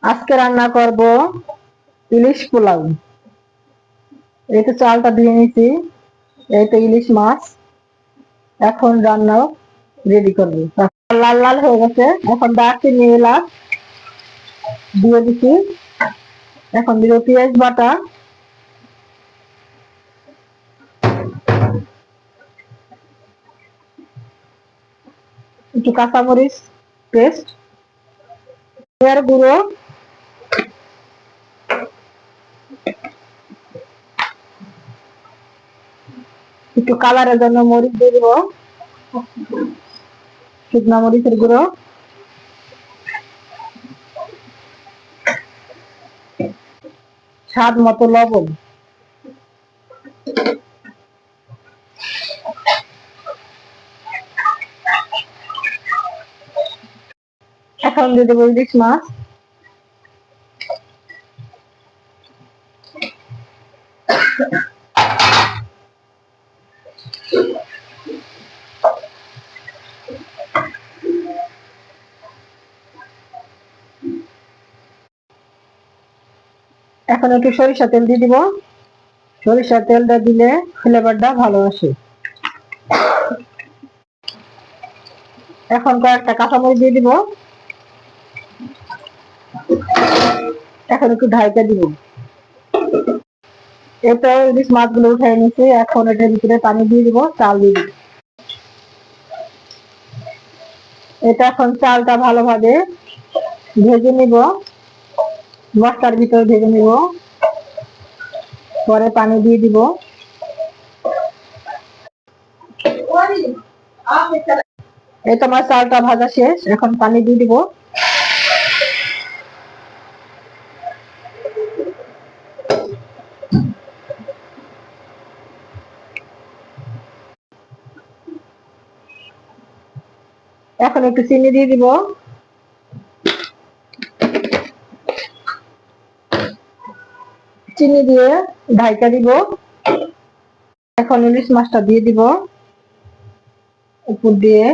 আজকে রান্না করব ইলিশ পোলাও। এই তো চালটা দিয়ে নিছি, এই তো ইলিশ মাছ। এখন রান্না রেডি করব। লাল লাল হয়ে গেছে, এখন দারচিনি এলাচ দিয়ে দিছি। এখন দিব পেঁয়াজ বাটা, একটু কাঁচামরিচ পেস্ট, জিরার গুঁড়ো, একটু কালারের জন্য মরিচ দিয়ে দিব, শুকনা মরিচের গুঁড়ো, স্বাদ মতো লবণ। এখন দিয়ে দেবো ইলিশ মাছ। এখন একটু সরিষা তেল দিয়ে দিব, সরিষার তেলটা দিলে ফ্লেভারটা ভালো আসে। এখন কয়েকটা কাঁচামরিচ দিয়ে দিব, এখন একটু ঢাইকা দিব। এটা ইলিশ মাছগুলো উঠাই নিয়েছি, এখন এটার ভিতরে পানি দিয়ে দিব, চাল দিয়ে দিব। এটা এখন চালটা ভালোভাবে ভেজে নিব, মশলার ভিতরে ভেজে নিব, পরে পানি দিয়ে দিব। এই তো আমার চালটা ভাজা শেষ, এখন পানি দিয়ে দিব। এখন একটু চিনি দিয়ে দিব, চিনি দিয়ে ঢাইকা দিব। এখন ইলিশ মাছটা দিয়ে দিব উপর দিয়ে।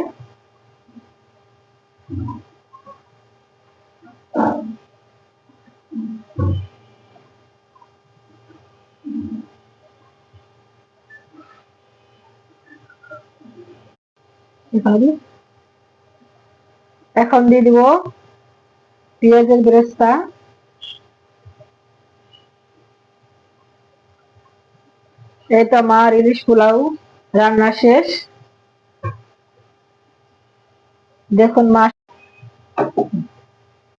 এখন দিয়ে দিব পেঁয়াজের বেরেস্তা। এই তো আমার ইলিশ পোলাও রান্না শেষ। দেখুন মাছ